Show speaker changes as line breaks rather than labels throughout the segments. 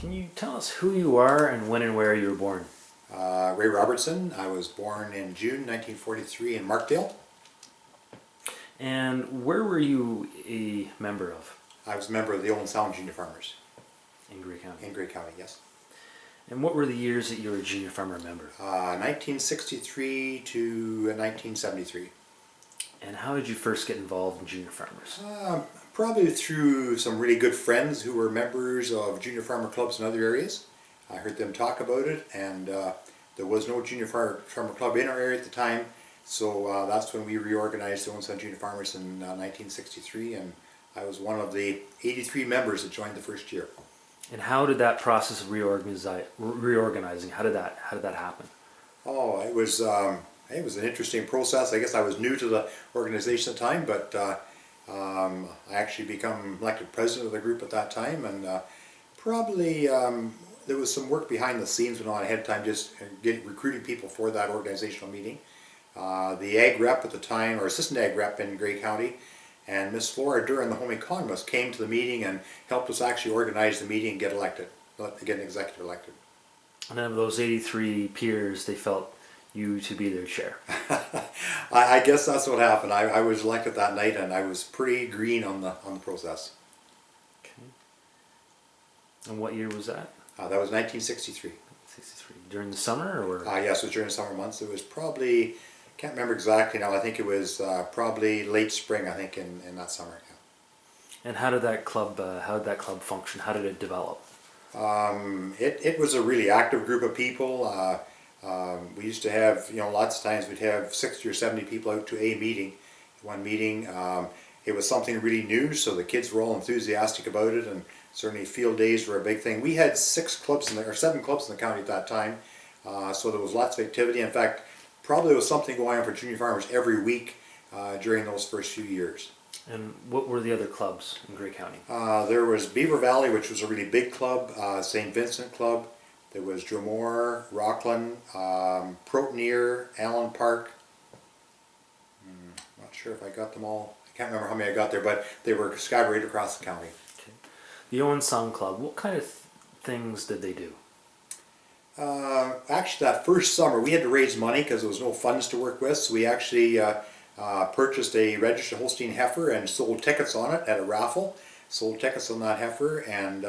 Can you tell us who you are and when and where you were born?
Ray Robertson. I was born in June 1943 in Markdale.
And where were you a member of
I was a member of the Owen Junior Farmers
in Grey County?
in Grey County, yes.
And what were the years that you were a junior farmer member?
1963 to 1973.
And how did you first get involved in junior farmers?
Probably through some really good friends who were members of junior farmer clubs in other areas. I heard them talk about it, and there was no junior farmer club in our area at the time, so that's when we reorganized the Owen Junior Farmers in 1963, and I was one of the 83 members that joined the first year.
And how did that process of reorganizing, how did that happen?
Oh, it was an interesting process. I guess I was new to the organization at the time, but I actually become elected president of the group at that time, and probably there was some work behind the scenes when I had time just recruiting people for that organizational meeting. The ag rep at the time, or assistant ag rep in Grey County, and Miss Flora Duran, the home economist, came to the meeting and helped us actually organize the meeting and get an executive elected.
And of those 83 peers, they felt you to be their chair.
I guess that's what happened. I was elected that night, and I was pretty green on the process.
Okay. And what year was that?
That was 1963.
63. During the summer, or?
Yes, it was during the summer months. It was probably, can't remember exactly now. I think it was probably late spring. I think in that summer. Yeah.
And how did that club function? How did it develop?
It was a really active group of people. We used to have, lots of times we'd have 60 or 70 people out to a meeting. One meeting, it was something really new, so the kids were all enthusiastic about it, and certainly field days were a big thing. We had 7 clubs in the county at that time, so there was lots of activity. In fact, probably there was something going on for junior farmers every week during those first few years.
And what were the other clubs in Grey County?
There was Beaver Valley, which was a really big club, St. Vincent Club. There was Dromore, Rocklyn, Proteneer, Allen Park. Not sure if I got them all. I can't remember how many I got there, but they were scattered right across the county.
Okay. The Owen Sound Club, what kind of things did they do?
Actually, that first summer we had to raise money because there was no funds to work with, so we actually purchased a registered Holstein heifer and sold tickets on it at a raffle. Sold tickets on that heifer, and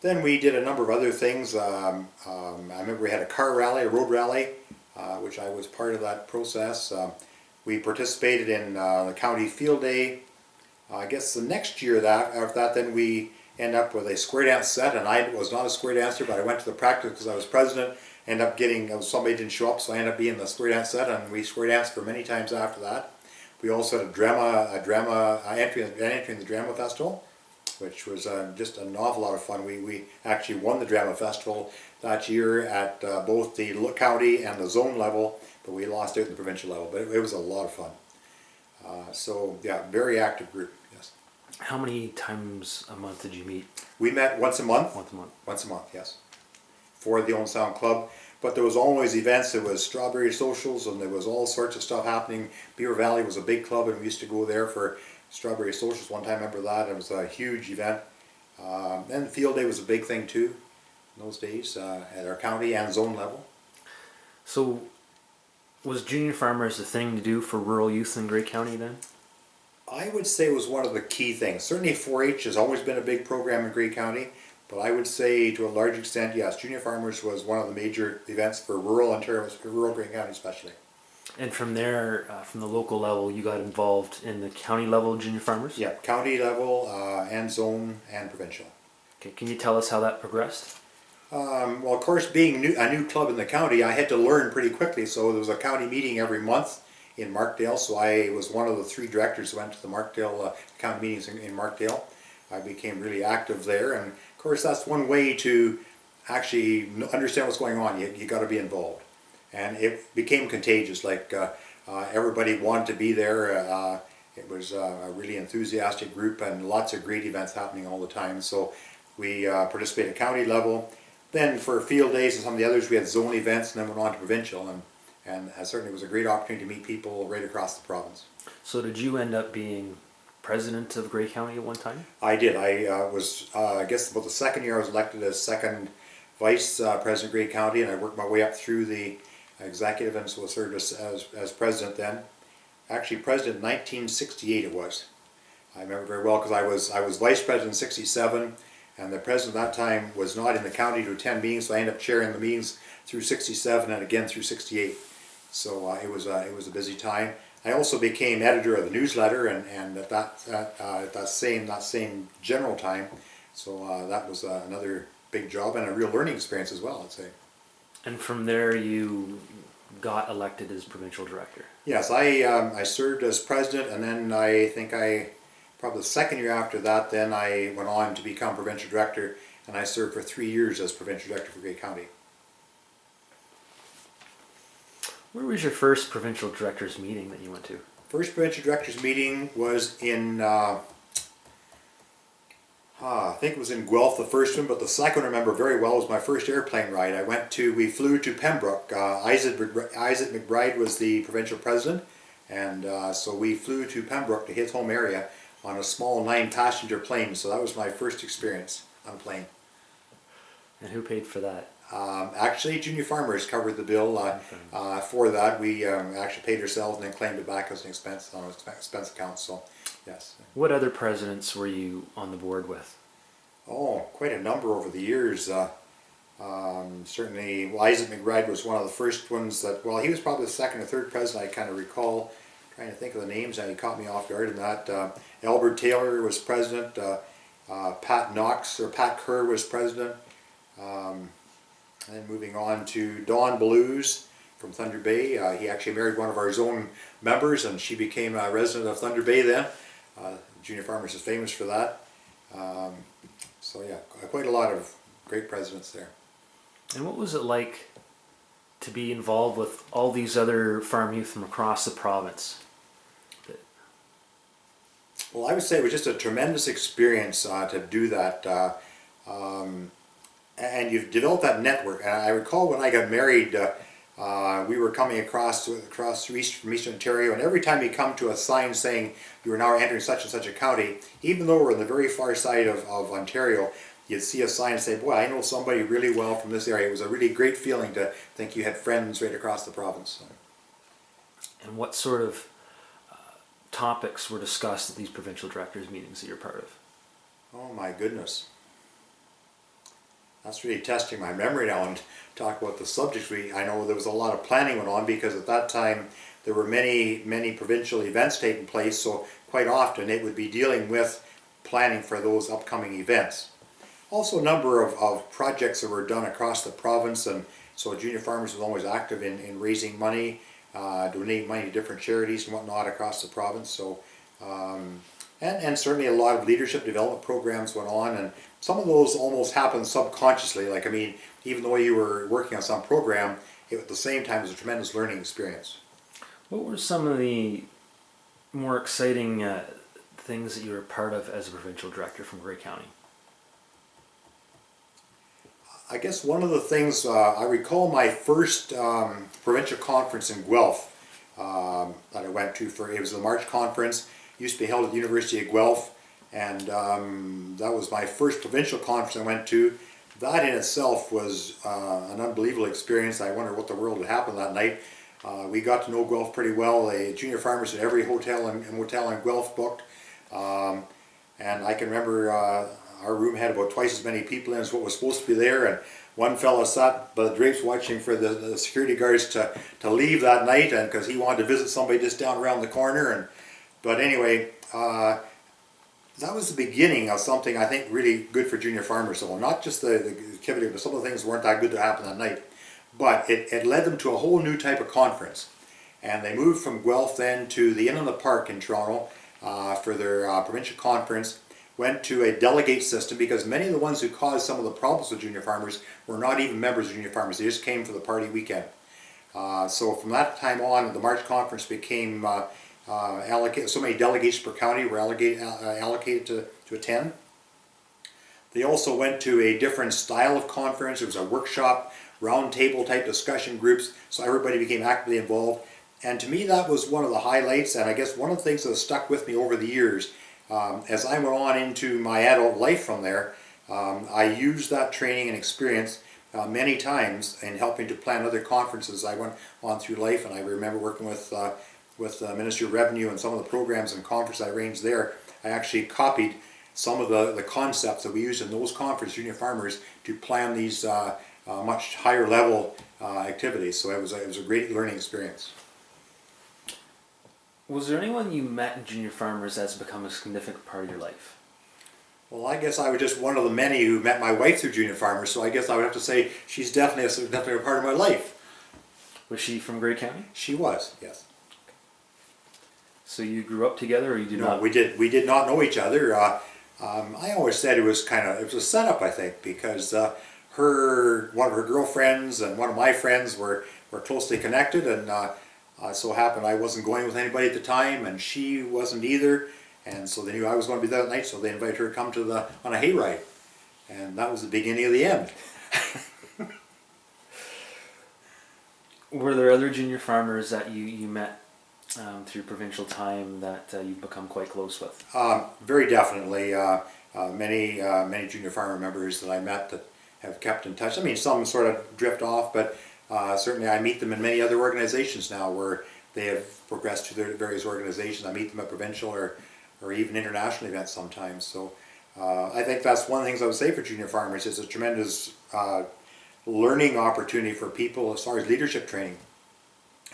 then we did a number of other things. I remember we had a car rally, a road rally, which I was part of that process. We participated in the county field day. I guess the next year after that, then we ended up with a square dance set, and I was not a square dancer, but I went to the practice because I was president. Ended up getting, somebody didn't show up, so I ended up being the square dance set, and we square danced for many times after that. We also had entry in the drama festival, which was just an awful lot of fun. We actually won the drama festival that year at both the county and the zone level, but we lost out in the provincial level. But it was a lot of fun. So yeah, very active group. Yes.
How many times a month did you meet?
We met once a month.
Once a month.
Once a month, yes. For the Owen Sound Club. But there was always events. There was strawberry socials, and there was all sorts of stuff happening. Beaver Valley was a big club, and we used to go there for strawberry socials one time. I remember that. It was a huge event. And field day was a big thing too in those days at our county and zone level.
So was junior farmers the thing to do for rural youth in Grey County then?
I would say it was one of the key things. Certainly 4-H has always been a big program in Grey County, but I would say to a large extent, yes, junior farmers was one of the major events for rural Ontario, for rural Grey County especially.
And from there, from the local level, you got involved in the county level junior farmers?
Yeah, county level and zone and provincial.
Okay, can you tell us how that progressed?
Well, of course, being a new club in the county, I had to learn pretty quickly. So there was a county meeting every month in Markdale. So I was one of the 3 directors who went to the Markdale county meetings in Markdale. I became really active there, and of course, that's one way to actually understand what's going on. You got to be involved, and it became contagious. Like everybody wanted to be there. It was a really enthusiastic group, and lots of great events happening all the time. So we participated at county level. Then for field days and some of the others, we had zone events, and then went on to provincial, and certainly was a great opportunity to meet people right across the province.
So did you end up being president of Grey County at one time?
I did. I was, I guess, about the second year I was elected as second vice president of Grey County, and I worked my way up through the executive, and so served as president then. Actually, president in 1968 it was. I remember very well because I was vice president in '67, and the president at that time was not in the county to attend meetings, so I ended up chairing the meetings through '67 and again through '68. So it was a busy time. I also became editor of the newsletter, and at that same general time. So that was another big job and a real learning experience as well, I'd say.
And from there, you got elected as provincial director.
Yes, I served as president, and then I think probably the second year after that, then I went on to become provincial director, and I served for 3 years as provincial director for Grey County.
Where was your first provincial directors meeting that you went to?
First provincial directors meeting was in, I think it was in Guelph, the first one, but the second one I remember very well was my first airplane ride. We flew to Pembroke. Isaac McBride was the provincial president, and so we flew to Pembroke to his home area on a small 9-passenger plane. So that was my first experience on a plane.
And who paid for that?
Actually, Junior Farmers covered the bill for that. We actually paid ourselves and then claimed it back as an expense on an expense account. So, yes.
What other presidents were you on the board with?
Oh, quite a number over the years. Certainly, well, Isaac McBride was one of the first ones that, well, he was probably the second or third president I kind of recall. Trying to think of the names, and he caught me off guard in that. Albert Taylor was president. Pat Kerr was president. And moving on to Dawn Blues from Thunder Bay. He actually married one of our zone members, and she became a resident of Thunder Bay then. Junior Farmers is famous for that. So yeah, quite a lot of great presidents there.
And what was it like to be involved with all these other farm youth from across the province?
Well, I would say it was just a tremendous experience to do that. And you've developed that network. And I recall when I got married, we were coming across from Eastern Ontario, and every time you come to a sign saying you are now entering such and such a county, even though we're on the very far side of Ontario, you'd see a sign and say, boy, I know somebody really well from this area. It was a really great feeling to think you had friends right across the province.
And what sort of topics were discussed at these provincial directors meetings that you're part of?
Oh my goodness. That's really testing my memory now and talk about the subjects. I know there was a lot of planning went on because at that time there were many provincial events taking place, so quite often it would be dealing with planning for those upcoming events. Also a number of projects that were done across the province, and so Junior Farmers was always active in raising money, donating money to different charities and whatnot across the province. So and certainly a lot of leadership development programs went on, and some of those almost happened subconsciously. Like, I mean, even though you were working on some program, it at the same time was a tremendous learning experience.
What were some of the more exciting things that you were part of as a provincial director from Grey County?
I guess one of the things, I recall my first provincial conference in Guelph that I went to it was the March conference. Used to be held at the University of Guelph, and that was my first provincial conference I went to. That in itself was an unbelievable experience. I wonder what the world had happened that night. We got to know Guelph pretty well. The Junior Farmers had every hotel and motel in Guelph booked, and I can remember our room had about twice as many people in as what was supposed to be there, and one fellow sat by the drapes watching for the security guards to leave that night, and because he wanted to visit somebody just down around the corner. But anyway, that was the beginning of something I think really good for Junior Farmers. So not just the activity, but some of the things weren't that good to happen that night. But it led them to a whole new type of conference. And they moved from Guelph then to the Inn on the Park in Toronto for their provincial conference. Went to a delegate system because many of the ones who caused some of the problems with Junior Farmers were not even members of Junior Farmers. They just came for the party weekend. So from that time on, the March conference became allocated. So many delegates per county were allocated to attend. They also went to a different style of conference. It was a workshop, round table type discussion groups, so everybody became actively involved. And to me that was one of the highlights, and I guess one of the things that has stuck with me over the years as I went on into my adult life from there, I used that training and experience many times in helping to plan other conferences. I went on through life, and I remember working with the Ministry of Revenue and some of the programs and conferences I arranged there. I actually copied some of the concepts that we used in those conferences, junior farmers, to plan these much higher level activities. So it was a great learning experience.
Was there anyone you met in junior farmers that's become a significant part of your life?
Well, I guess I was just one of the many who met my wife through junior farmers, so I guess I would have to say she's definitely a significant part of my life.
Was she from Grey County?
She was, yes.
So you grew up together, or you did not?
No, we did not know each other. I always said it was a setup, I think, because one of her girlfriends and one of my friends were closely connected, and so happened I wasn't going with anybody at the time, and she wasn't either, and so they knew I was going to be there that night, so they invited her to come on a hayride, and that was the beginning of the end.
Were there other junior farmers that you met through provincial time that you've become quite close with?
Very definitely. Many junior farmer members that I met that have kept in touch. I mean, some sort of drift off, but certainly I meet them in many other organizations now where they have progressed to their various organizations. I meet them at provincial or even international events sometimes. So I think that's one of the things I would say for junior farmers. It's a tremendous learning opportunity for people as far as leadership training.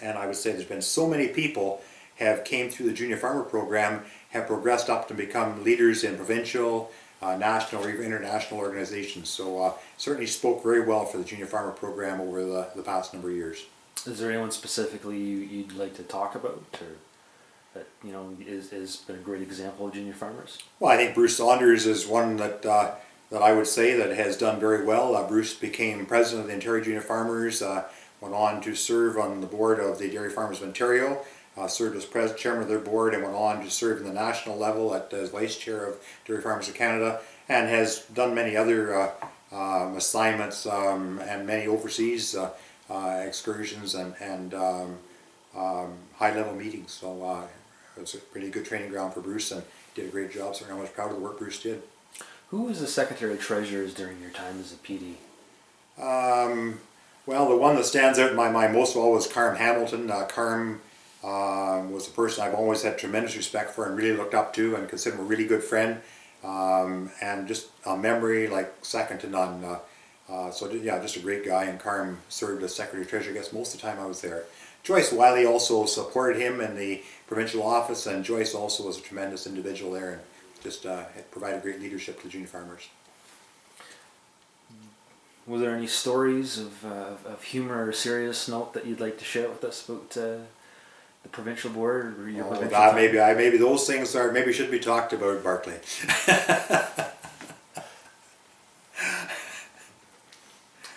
And I would say there's been so many people have came through the junior farmer program, have progressed up to become leaders in provincial, national, or even international organizations. So certainly spoke very well for the junior farmer program over the past number of years.
Is there anyone specifically you'd like to talk about, or that is been a great example of junior farmers?
Well, I think Bruce Saunders is one that I would say that has done very well. Bruce became president of the Ontario Junior Farmers. Went on to serve on the board of the Dairy Farmers of Ontario, served as chairman of their board, and went on to serve in the national level as vice chair of Dairy Farmers of Canada, and has done many other assignments and many overseas excursions and high level meetings. So it was a pretty good training ground for Bruce, and did a great job. So I'm much proud of the work Bruce did.
Who was the secretary treasurers during your time as a PD?
Well, the one that stands out in my mind most of all was Carm Hamilton. Carm was a person I've always had tremendous respect for and really looked up to and considered him a really good friend, and just a memory like second to none. So yeah, just a great guy, and Carm served as Secretary Treasurer, I guess, most of the time I was there. Joyce Wiley also supported him in the provincial office, and Joyce also was a tremendous individual there and just provided great leadership to the junior farmers.
Were there any stories of humor or serious note that you'd like to share with us about the provincial board or your provincial time?
Maybe those things maybe should be talked about, Barclay.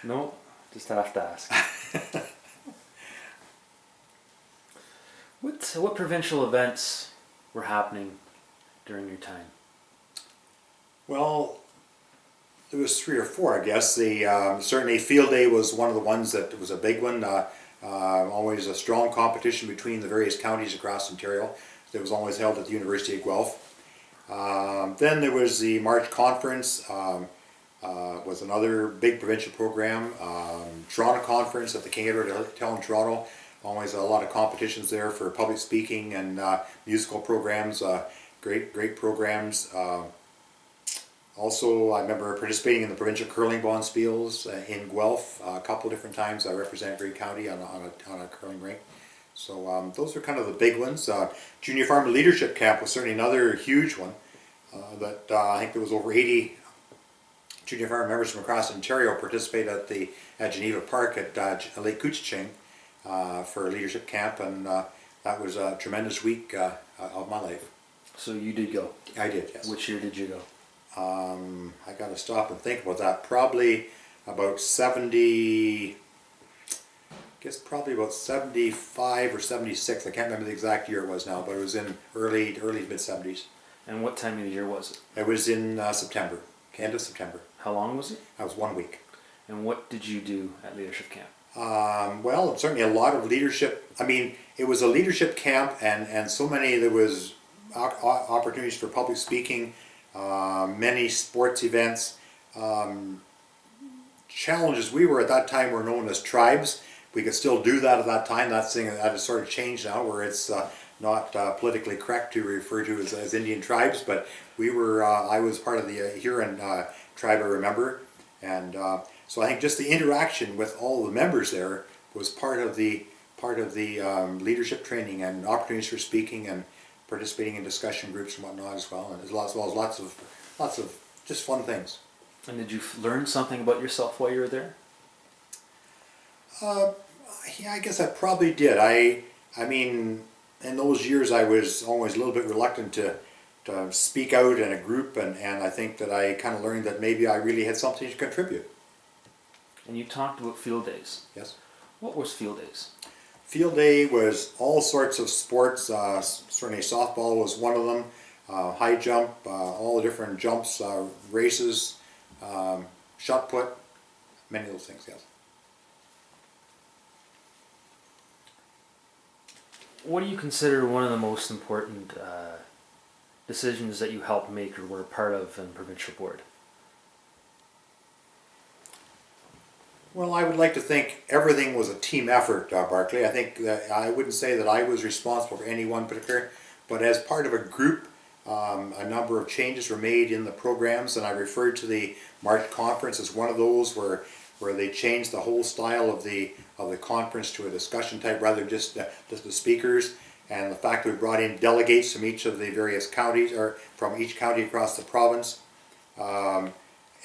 No, just have to ask. What provincial events were happening during your time?
Well, there was 3 or 4, I guess. Certainly Field Day was one of the ones that was a big one. Always a strong competition between the various counties across Ontario. It was always held at the University of Guelph. Then there was the March Conference, was another big provincial program. Toronto Conference at the King Edward Hotel in Toronto. Always a lot of competitions there for public speaking and musical programs. Great programs. Also, I remember participating in the provincial curling bonspiels in Guelph a couple different times. I represent Grey County on a curling rink. So those are kind of the big ones. Junior Farmer Leadership Camp was certainly another huge one. I think there was over 80 junior farmer members from across Ontario participated at Geneva Park at Lake Couchiching for a leadership camp, and that was a tremendous week of my life.
So you did go?
I did, yes.
Which year did you go?
I got to stop and think about that. Probably about 75 or 76. I can't remember the exact year it was now, but it was in early to mid 70s.
And what time of the year was it?
It was in September, end of September.
How long was it?
That was 1 week.
And what did you do at leadership camp?
Well, certainly a lot of leadership. I mean, it was a leadership camp, and so many. There was opportunities for public speaking, many sports events. Challenges, we were at that time were known as tribes. We could still do that at that time. That thing that has sort of changed now, where it's not politically correct to refer to as Indian tribes. But we were, I was part of the Huron tribe, I remember, and so I think just the interaction with all the members there was part of the leadership training and opportunities for speaking and participating in discussion groups and whatnot as well, and as well as lots of just fun things.
And did you learn something about yourself while you were there?
Yeah, I guess I probably did. I mean, in those years I was always a little bit reluctant to speak out in a group, and I think that I kind of learned that maybe I really had something to contribute.
And you talked about field days.
Yes.
What was field days?
Field day was all sorts of sports. Certainly softball was one of them. High jump, all the different jumps, races, shot put, many of those things, yes.
What do you consider one of the most important decisions that you helped make or were a part of in provincial board?
Well, I would like to think everything was a team effort, Barclay. I think that I wouldn't say that I was responsible for any one particular, but as part of a group, a number of changes were made in the programs, and I referred to the March conference as one of those where they changed the whole style of the conference to a discussion type rather than just the speakers, and the fact that we brought in delegates from each of the various counties or from each county across the province.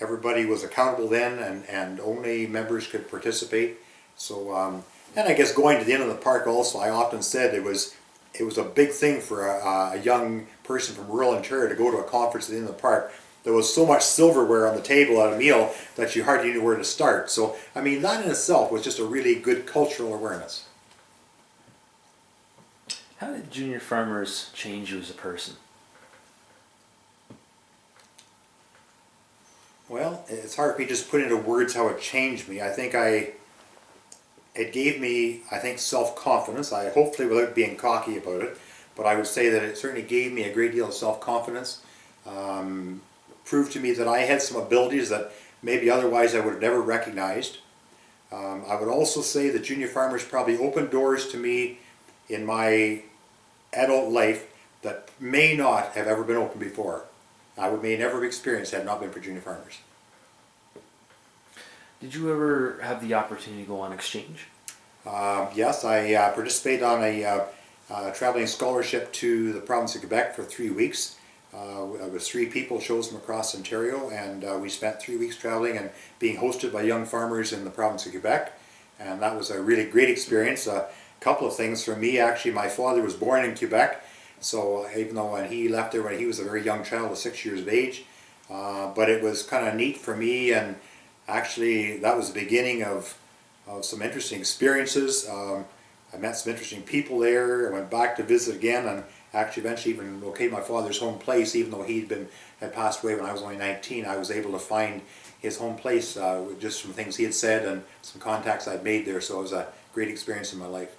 Everybody was accountable then, and only members could participate. So, and I guess going to the end of the park also, I often said it was a big thing for a young person from rural Ontario to go to a conference at the end of the park. There was so much silverware on the table at a meal that you hardly knew where to start. So, I mean, that in itself was just a really good cultural awareness.
How did Junior Farmers change you as a person?
Well, it's hard for me to just put into words how it changed me. I think it gave me, I think, self-confidence. Hopefully without being cocky about it, but I would say that it certainly gave me a great deal of self-confidence. Proved to me that I had some abilities that maybe otherwise I would have never recognized. I would also say that Junior Farmers probably opened doors to me in my adult life that may not have ever been open before. I may never have experienced had it not been for Junior Farmers.
Did you ever have the opportunity to go on exchange?
Yes, I participated on a traveling scholarship to the province of Quebec for 3 weeks. It was 3 people chosen across Ontario, and we spent 3 weeks traveling and being hosted by young farmers in the province of Quebec, and that was a really great experience. A couple of things for me, actually, my father was born in Quebec, so even though when he left there when he was a very young child, 6 years of age, but it was kind of neat for me, and actually that was the beginning of some interesting experiences. I met some interesting people there. I went back to visit again, and actually eventually even located my father's home place. Even though had passed away when I was only 19, I was able to find his home place just from things he had said and some contacts I'd made there. So it was a great experience in my life.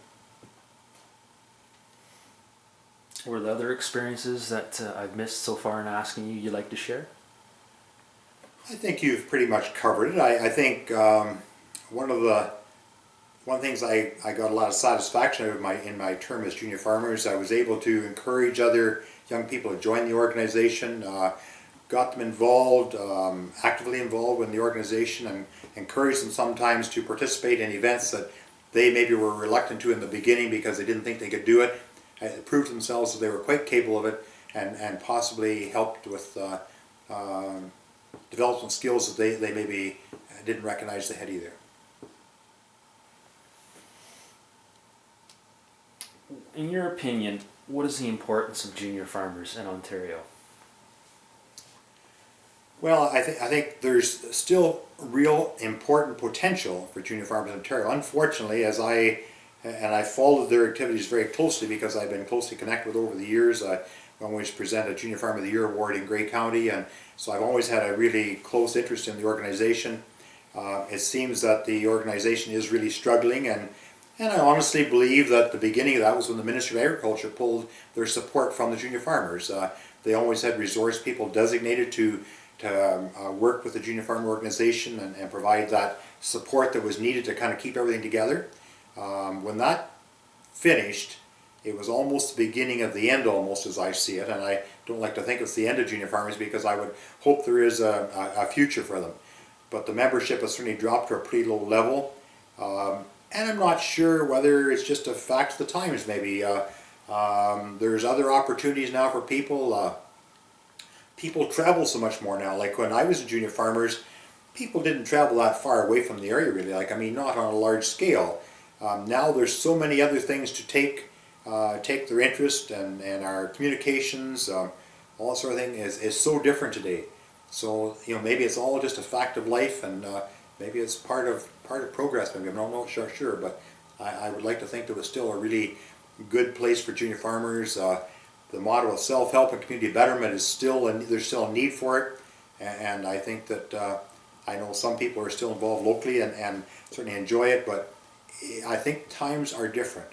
Were there other experiences that I've missed so far in asking you you'd like to share?
I think you've pretty much covered it. I think one of the things I got a lot of satisfaction out of in my term as Junior Farmers, I was able to encourage other young people to join the organization, got them involved, actively involved in the organization, and encouraged them sometimes to participate in events that they maybe were reluctant to in the beginning because they didn't think they could do it. It proved themselves that they were quite capable of it, and possibly helped with development skills that they maybe didn't recognize they had either.
In your opinion, what is the importance of junior farmers in Ontario?
Well, I think there's still real important potential for junior farmers in Ontario. Unfortunately, as I followed their activities very closely because I've been closely connected with over the years. I always present a Junior Farmer of the Year award in Grey County, and so I've always had a really close interest in the organization. It seems that the organization is really struggling, and And I honestly believe that the beginning of that was when the Ministry of Agriculture pulled their support from the junior farmers. They always had resource people designated to work with the junior farmer organization and provide that support that was needed to kind of keep everything together. When that finished, it was almost the beginning of the end, almost as I see it, and I don't like to think it's the end of junior farmers because I would hope there is a future for them. But the membership has certainly dropped to a pretty low level, and I'm not sure whether it's just a fact of the times. Maybe there's other opportunities now for people. People travel so much more now. Like when I was in junior farmers, people didn't travel that far away from the area really. Like, I mean, not on a large scale. Now there's so many other things to take their interest, and our communications, all that sort of thing is so different today. So, you know, maybe it's all just a fact of life, and maybe it's part of progress. Maybe I'm not sure, but I would like to think that it was still a really good place for junior farmers. The motto of self-help and community betterment is still, and there's still a need for it, and I think that I know some people are still involved locally and certainly enjoy it, but I think times are different.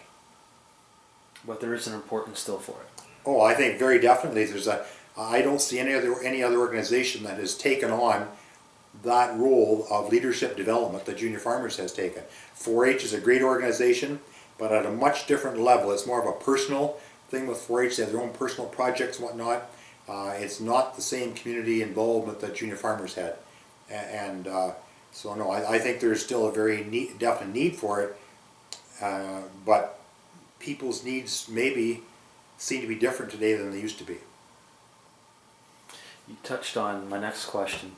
But there is an importance still for it.
Oh, I think very definitely. I don't see any other organization that has taken on that role of leadership development that Junior Farmers has taken. 4-H is a great organization, but at a much different level. It's more of a personal thing with 4-H. They have their own personal projects and whatnot. It's not the same community involvement that Junior Farmers had. And so no, I think there's still a very definite need for it, but people's needs maybe seem to be different today than they used to be.
You touched on my next question.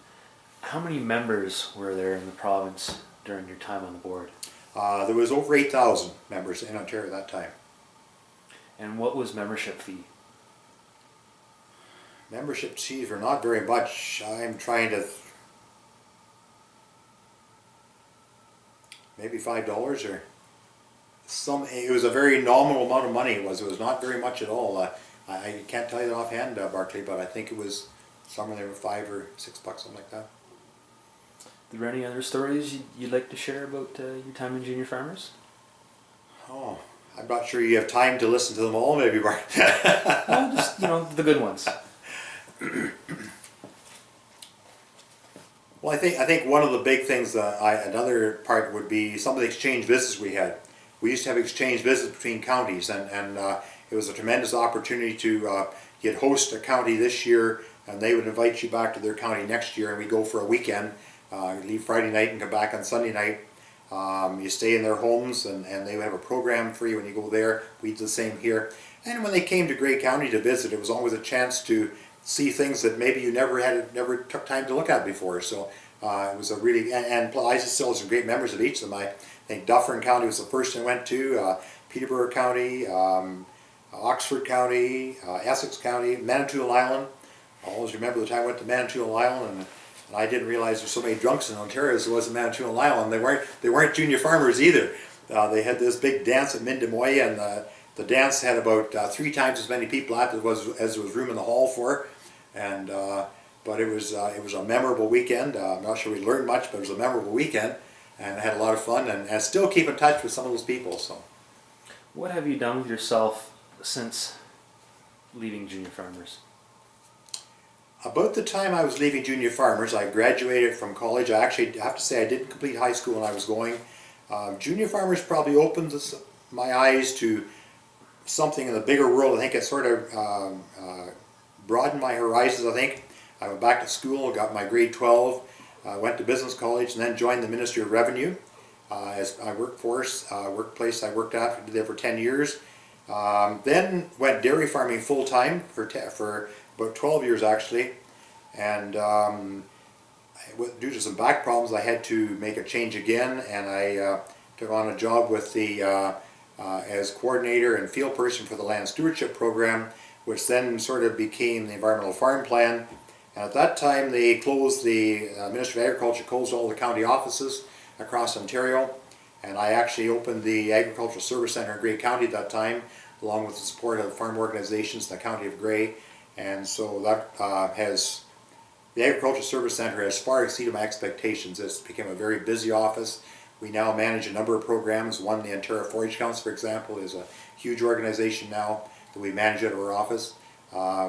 How many members were there in the province during your time on the board?
There was over 8,000 members in Ontario at that time.
And what was membership fee?
Membership fees were not very much. I'm trying to... maybe $5 or some. It was a very nominal amount of money. It was not very much at all. I can't tell you that offhand, Barclay, but I think it was somewhere there with $5 or $6, something like that.
Are there any other stories you'd like to share about your time in Junior Farmers?
Oh, I'm not sure you have time to listen to them all, maybe, Bart.
Well, just, the good ones.
Well, I think one of the big things another part would be some of the exchange visits we had. We used to have exchange visits between counties, and it was a tremendous opportunity to you'd host a county this year, and they would invite you back to their county next year, and we go for a weekend. You leave Friday night and come back on Sunday night. You stay in their homes, and they would have a program for you when you go there. We did the same here. And when they came to Grey County to visit, it was always a chance to see things that maybe you never took time to look at before. So it was a really, and I still have some great memories of each of them. I think Dufferin County was the first I went to, Peterborough County, Oxford County, Essex County, Manitoulin Island. I always remember the time I went to Manitoulin Island, and I didn't realize there's so many drunks in Ontario as there was in Manitoulin Island. They weren't junior farmers either. They had this big dance at Mindemoy, and the dance had about 3 times as many people at it as there was room in the hall for. And but it was a memorable weekend. I'm not sure we learned much, but it was a memorable weekend, and I had a lot of fun, and I still keep in touch with some of those people. So,
what have you done with yourself since leaving Junior Farmers?
About the time I was leaving Junior Farmers, I graduated from college. I actually have to say I didn't complete high school when I was going. Junior Farmers probably opened my eyes to something in the bigger world. I think it sort of broadened my horizons, I think. I went back to school, got my grade 12, went to business college, and then joined the Ministry of Revenue as my workplace I worked at. Did there for 10 years. Then went dairy farming full time for about 12 years actually, and due to some back problems I had to make a change again, and I took on a job with the as coordinator and field person for the land stewardship program, which then sort of became the environmental farm plan. And at that time they closed, the Ministry of Agriculture closed all the county offices across Ontario, and I actually opened the Agricultural Service Centre in Grey County at that time, along with the support of farm organizations in the County of Grey. And so that the Agricultural Service Centre has far exceeded my expectations. It's become a very busy office We now manage a number of programs. One, the Ontario 4-H Council, for example, is a huge organization now that we manage out of our office.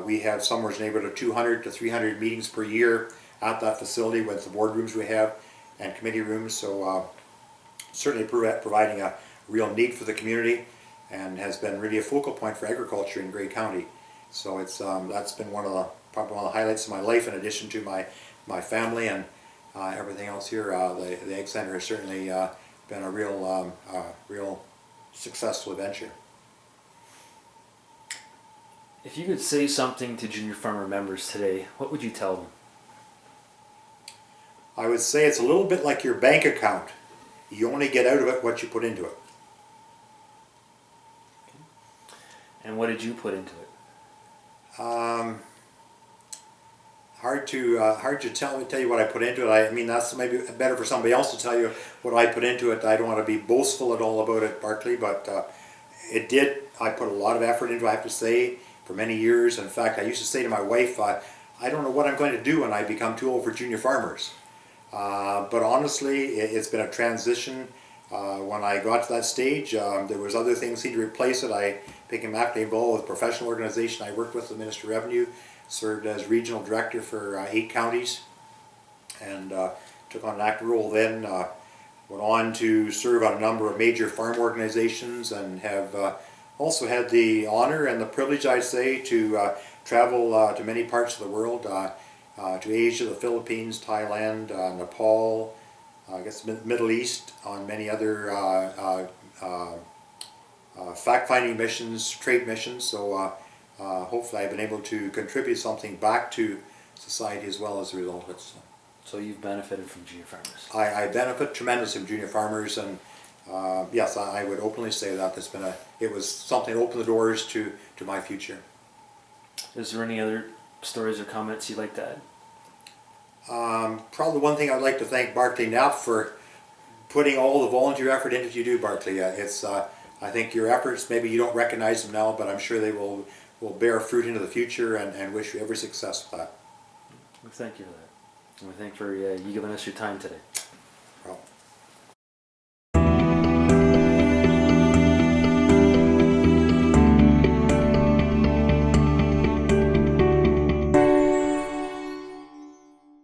We have somewhere in the neighborhood of 200 to 300 meetings per year at that facility with the boardrooms we have and committee rooms. So certainly providing a real need for the community, and has been really a focal point for agriculture in Grey County. So it's that's been probably one of the highlights of my life, in addition to my family and everything else here. The Ag Center has certainly been a real successful venture.
If you could say something to junior farmer members today, what would you tell them?
I would say it's a little bit like your bank account. You only get out of it what you put into it.
And what did you put into it?
Hard to tell you what I put into it. I mean, that's maybe better for somebody else to tell you what I put into it. I don't want to be boastful at all about it, Barclay, but I put a lot of effort into it, I have to say, for many years. In fact, I used to say to my wife, I don't know what I'm going to do when I become too old for junior farmers. But honestly, it's been a transition. When I got to that stage, there was other things to replace it. I became actively involved with a professional organization I worked with, the Minister of Revenue, served as regional director for 8 counties, and took on an active role then. Went on to serve on a number of major farm organizations, and have also had the honor and the privilege, I'd say, to travel to many parts of the world, to Asia, the Philippines, Thailand, Nepal, I guess Middle East, on many other fact-finding missions, trade missions. So hopefully I've been able to contribute something back to society as well as a result of it.
So you've benefited from junior farmers.
I benefit tremendously from junior farmers, and yes, I would openly say that it was something that opened the doors to my future.
Is there any other stories or comments you'd like to add?
Probably one thing I'd like to thank Barclay Knapp for putting all the volunteer effort into what you do, Barclay. I think your efforts, maybe you don't recognize them now, but I'm sure they will bear fruit into the future, and wish you every success with that.
Well, thank you for that. And we thank for you giving us your time today.